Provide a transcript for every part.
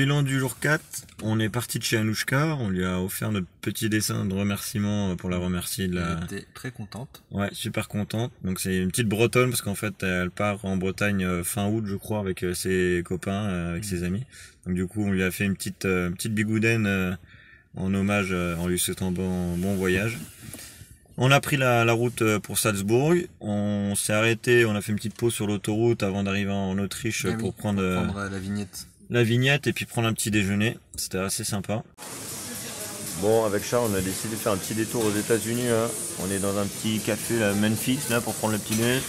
bilan du jour 4, on est parti de chez Anouchka, on lui a offert notre petit dessin de remerciement pour la remercier de la... Elle était très contente. Ouais, super contente. Donc c'est une petite Bretonne parce qu'en fait elle part en Bretagne fin août je crois avec ses copains, avec ses amis. Donc du coup on lui a fait une petite bigoudaine en hommage, en lui souhaitant bon voyage. On a pris la route pour Salzbourg, on s'est arrêté, on a fait une petite pause sur l'autoroute avant d'arriver en Autriche pour prendre la vignette. La vignette et puis prendre un petit déjeuner. C'était assez sympa. Bon, avec Charles, on a décidé de faire un petit détour aux États-Unis. Hein. On est dans un petit café, là, Memphis, là, pour prendre le petit déjeuner.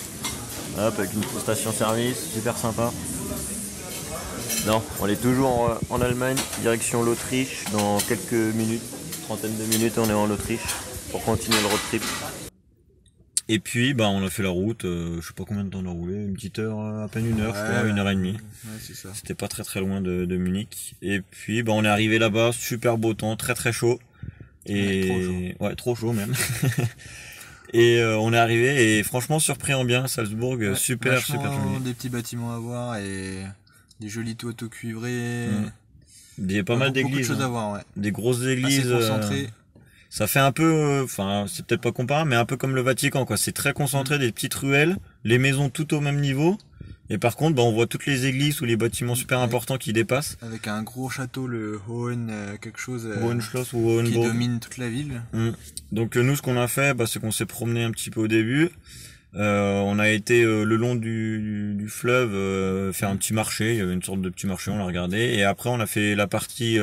Hop, avec une station-service, super sympa. Non, on est toujours en Allemagne, direction l'Autriche. Dans quelques minutes, trentaine de minutes, on est en Autriche pour continuer le road trip. Et puis bah on a fait la route, je sais pas combien de temps on a roulé, une petite heure, à peine une heure, je crois, 1h30. Ouais, c'est ça. C'était pas très loin de Munich. Et puis bah on est arrivé là-bas, super beau temps, très chaud. Et trop chaud. Ouais, trop chaud même. Et on est arrivé et franchement surpris en bien, Salzbourg, super joli. Des petits bâtiments à voir et des jolis toits cuivrés. Il y a pas mal d'églises. Beaucoup de choses à voir, ouais. Des grosses églises. Assez concentrées. Ça fait un peu, enfin c'est peut-être pas comparable, mais un peu comme le Vatican quoi. C'est très concentré, des petites ruelles, les maisons tout au même niveau. Et par contre, bah, on voit toutes les églises ou les bâtiments super importants qui dépassent. Avec un gros château, le Hohen quelque chose, Hohenschloss ou Hohenburg, qui domine toute la ville. Donc nous, ce qu'on a fait, bah, c'est qu'on s'est promené un petit peu au début. On a été le long du fleuve faire un petit marché. Il y avait une sorte de petit marché, on l'a regardé. Et après, on a fait la partie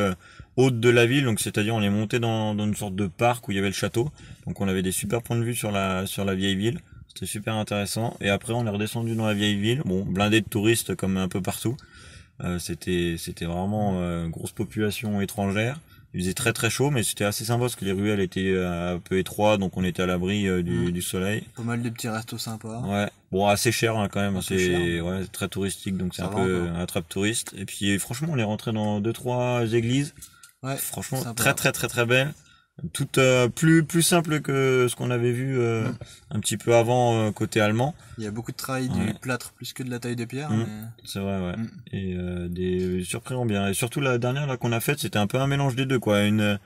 haute de la ville, donc c'est-à-dire on est monté dans une sorte de parc où il y avait le château. Donc on avait des super points de vue sur la vieille ville. C'était super intéressant. Et après, on est redescendu dans la vieille ville. Bon, blindé de touristes comme un peu partout. C'était vraiment grosse population étrangère. Il faisait très chaud, mais c'était assez sympa parce que les ruelles étaient un peu étroites, donc on était à l'abri du soleil. Pas mal de petits restos sympas. Ouais, bon assez cher hein, quand même, c'est ouais, très touristique, donc c'est un peu un attrape touriste. Et puis franchement, on est rentré dans 2-3 églises. Ouais, franchement, sympa. très belles. Toutes plus simple que ce qu'on avait vu un petit peu avant côté allemand. Il y a beaucoup de travail du plâtre plus que de la taille de pierre. Mais... C'est vrai, ouais. Et des surprenant bien. Et surtout la dernière là qu'on a faite, c'était un peu un mélange des deux, quoi. Une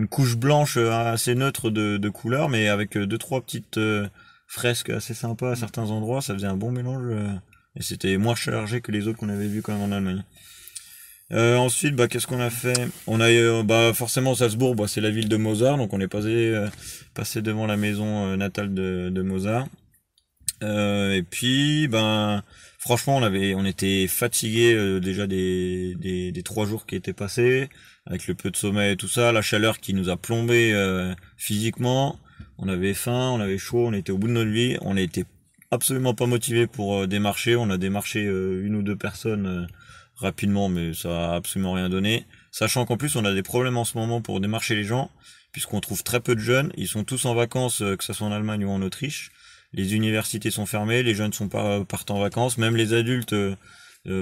couche blanche assez neutre de couleurs, mais avec 2-3 petites fresques assez sympas à certains endroits. Ça faisait un bon mélange et c'était moins chargé que les autres qu'on avait vu quand même en Allemagne. Ensuite, bah, qu'est-ce qu'on a fait? On a bah, forcément Salzbourg, bah, c'est la ville de Mozart, donc on est passé devant la maison natale de Mozart. Et puis, ben, franchement, on était fatigués déjà des 3 jours qui étaient passés, avec le peu de sommeil et tout ça, la chaleur qui nous a plombé physiquement. On avait faim, on avait chaud, on était au bout de notre vie, on était absolument pas motivés pour démarcher. On a démarché 1 ou 2 personnes rapidement, mais ça a absolument rien donné. Sachant qu'en plus, on a des problèmes en ce moment pour démarcher les gens, puisqu'on trouve très peu de jeunes. Ils sont tous en vacances, que ce soit en Allemagne ou en Autriche. Les universités sont fermées, les jeunes partent en vacances, même les adultes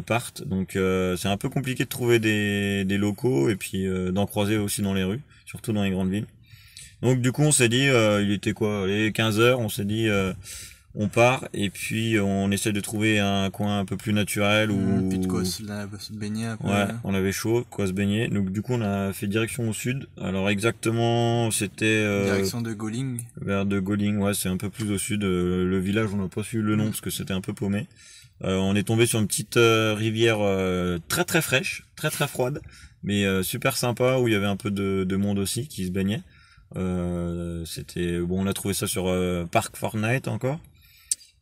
partent. Donc c'est un peu compliqué de trouver des locaux et puis d'en croiser aussi dans les rues, surtout dans les grandes villes. Donc du coup, on s'est dit, il était quoi, les 15h, on s'est dit... on part et puis on essaie de trouver un coin un peu plus naturel ou puis de quoi se baigner un peu. Ouais, on avait chaud, quoi se baigner. Donc du coup on a fait direction au sud. Alors exactement c'était direction de Golling. Vers de Golling, ouais, c'est un peu plus au sud. Le village on n'a pas su le nom parce que c'était un peu paumé. On est tombé sur une petite rivière très fraîche, très froide, mais super sympa où il y avait un peu de monde aussi qui se baignait. C'était bon, on a trouvé ça sur Park Fortnite encore.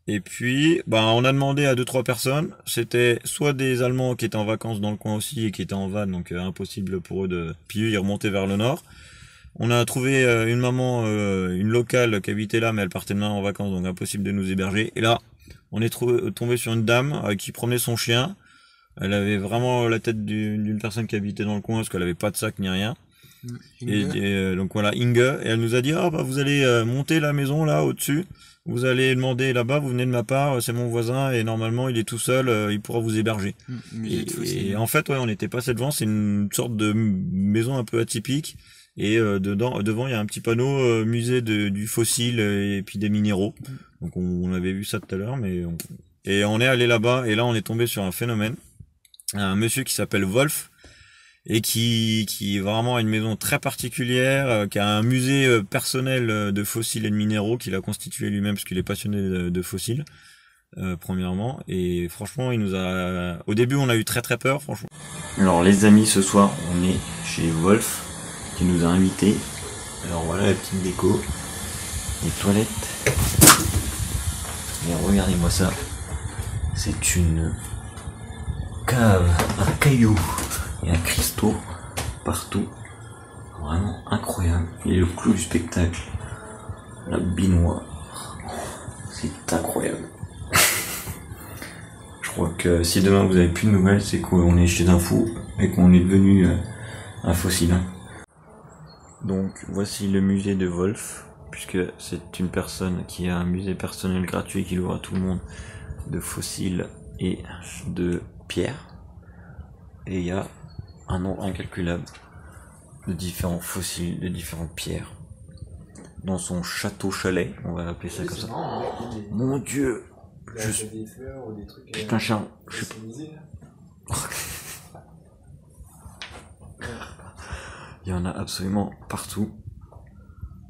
Et puis, bah, on a demandé à 2-3 personnes. C'était soit des Allemands qui étaient en vacances dans le coin aussi et qui étaient en van, donc impossible pour eux de. Puis eux, ils remontaient vers le nord. On a trouvé une maman, une locale qui habitait là, mais elle partait demain en vacances, donc impossible de nous héberger. Et là, on est tombé sur une dame qui promenait son chien. Elle avait vraiment la tête d'une personne qui habitait dans le coin, parce qu'elle avait pas de sac ni rien. Et donc voilà, Inge, et elle nous a dit, ah bah vous allez monter la maison là au-dessus. Vous allez demander là-bas, vous venez de ma part, c'est mon voisin et normalement il est tout seul, il pourra vous héberger. Et en fait, ouais, on était passé devant, c'est une sorte de maison un peu atypique. Et devant il y a un petit panneau musée du fossile et puis des minéraux. Donc on avait vu ça tout à l'heure, et on est allé là-bas et là on est tombé sur un phénomène. Un monsieur qui s'appelle Wolf, et qui est vraiment une maison très particulière, qui a un musée personnel de fossiles et de minéraux qu'il a constitué lui-même parce qu'il est passionné de fossiles. Premièrement, et franchement il nous a, au début on a eu très très peur franchement. Alors les amis, ce soir on est chez Wolf qui nous a invités. Alors voilà la petite déco, les toilettes, et regardez-moi ça, c'est une cave, un caillou et un cristaux partout, vraiment incroyable. Et le clou du spectacle, la baignoire, c'est incroyable. Je crois que si demain vous avez plus de nouvelles, c'est qu'on est chez un fou et qu'on est devenu un fossile. Donc voici le musée de Wolf, puisque c'est une personne qui a un musée personnel gratuit qui ouvre à tout le monde de fossiles et de pierres. Et il y a un nombre incalculable de différents fossiles, de différentes pierres dans son château-chalet, on va appeler ça comme ça. Mon Dieu! Des fleurs ou des trucs. Putain, Charles, je sais pas. Il y en a absolument partout.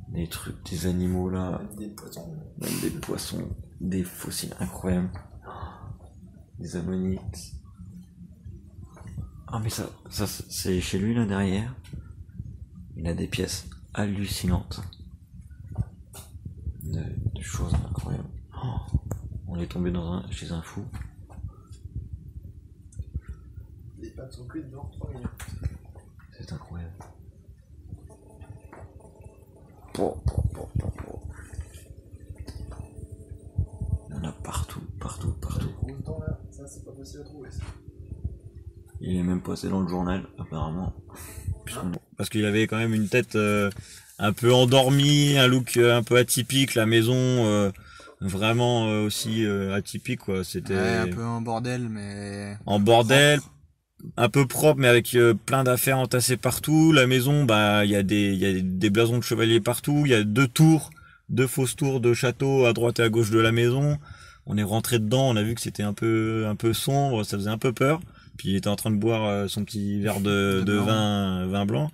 Des trucs, des animaux là. Des poissons. Même des poissons, des fossiles incroyables. Des ammonites. Ah mais ça c'est chez lui là derrière. Il a des pièces hallucinantes. Des choses incroyables. Oh, on est tombé chez un fou. Les pattes sont cuites dans 3 minutes. C'est incroyable. Il y en a partout. Ça, c'est pas possible à trouver. Ça. Il est même passé dans le journal, apparemment. Parce qu'il avait quand même une tête un peu endormie, un look un peu atypique, la maison vraiment aussi atypique quoi. C'était un peu en bordel, mais en bordel, un peu propre, mais avec plein d'affaires entassées partout. La maison, bah il y a des blasons de chevalier partout. Il y a 2 tours, 2 fausses tours de château à droite et à gauche de la maison. On est rentré dedans, on a vu que c'était un peu sombre, ça faisait un peu peur. Puis il était en train de boire son petit verre de vin blanc.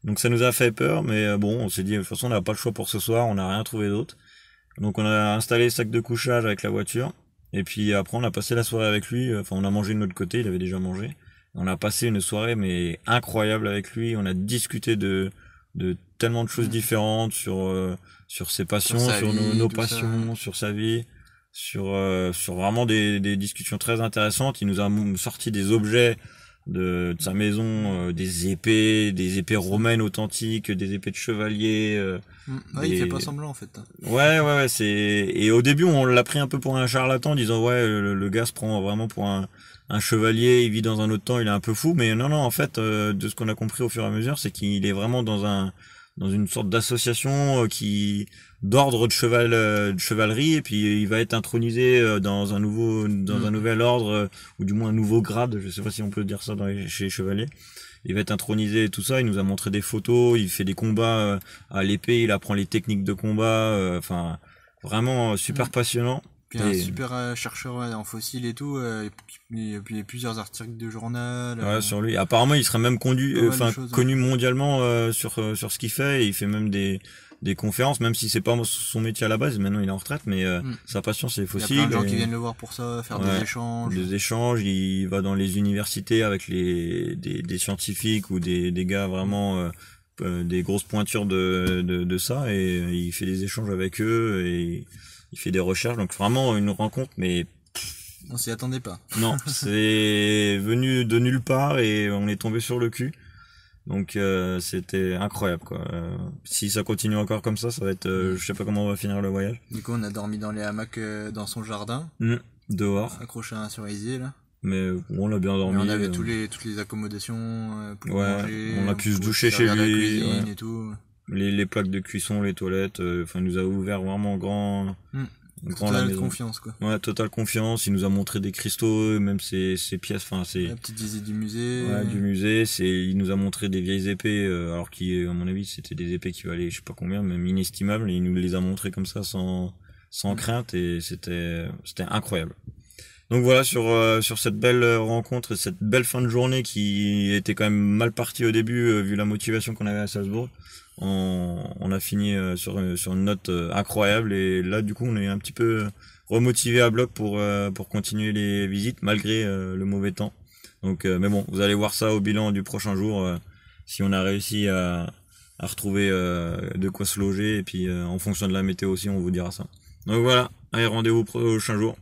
Donc ça nous a fait peur, mais bon, on s'est dit de toute façon on n'a pas le choix pour ce soir, on n'a rien trouvé d'autre. Donc on a installé le sac de couchage avec la voiture, et puis après on a passé la soirée avec lui, enfin on a mangé de notre côté, il avait déjà mangé. On a passé une soirée mais incroyable avec lui, on a discuté de tellement de choses différentes sur ses passions, sur nos passions, sur sa vie. Sur vraiment des discussions très intéressantes. Il nous a sorti des objets de sa maison, des épées romaines authentiques, des épées de chevalier. Il fait pas semblant en fait. Ouais, et au début on l'a pris un peu pour un charlatan, en disant ouais le gars se prend vraiment pour un chevalier, il vit dans un autre temps, il est un peu fou, mais non en fait de ce qu'on a compris au fur et à mesure, c'est qu'il est vraiment dans une sorte d'association d'ordre de chevalerie, et puis il va être intronisé dans un nouvel ordre, ou du moins un nouveau grade, je sais pas si on peut dire ça chez les chevaliers. Il va être intronisé et tout ça, il nous a montré des photos, il fait des combats à l'épée, il apprend les techniques de combat, enfin vraiment super passionnant. Puis un super chercheur en fossiles et tout, et puis il y a plusieurs articles de journal. Ouais, sur lui. Apparemment, il serait même connu mondialement sur ce qu'il fait, et il fait même des conférences, même si c'est pas son métier à la base. Maintenant, il est en retraite, mais sa passion c'est les fossiles. Il y a plein de gens qui viennent le voir pour ça, faire des échanges. Des échanges. Il va dans les universités avec des scientifiques ou des gars vraiment des grosses pointures de ça, et il fait des échanges avec eux et il fait des recherches. Donc vraiment une rencontre, mais on s'y attendait pas. Non, c'est venu de nulle part et on est tombé sur le cul. Donc c'était incroyable quoi. Si ça continue encore comme ça va être je sais pas comment on va finir le voyage. Du coup on a dormi dans les hamacs dans son jardin. Dehors. Accroché à un cerisier là. Mais on a bien dormi. Mais on avait toutes les accommodations pour manger. On a pu se doucher chez lui. Et tout. Les plaques de cuisson, les toilettes, enfin il nous a ouvert vraiment grand. Totale confiance quoi. Ouais, totale confiance. Il nous a montré des cristaux, même ses pièces, enfin la petite visite du musée. Ouais, du musée. Il nous a montré des vieilles épées, alors qui, à mon avis, c'était des épées qui valaient je sais pas combien, même inestimables. Et il nous les a montrées comme ça sans crainte, et c'était incroyable. Donc voilà, sur cette belle rencontre et cette belle fin de journée qui était quand même mal partie au début vu la motivation qu'on avait à Salzbourg, on a fini sur une note incroyable et là du coup on est un petit peu remotivé à bloc pour continuer les visites malgré le mauvais temps. Donc mais bon, vous allez voir ça au bilan du prochain jour si on a réussi à retrouver de quoi se loger et puis en fonction de la météo aussi on vous dira ça. Donc voilà, allez rendez-vous prochain jour.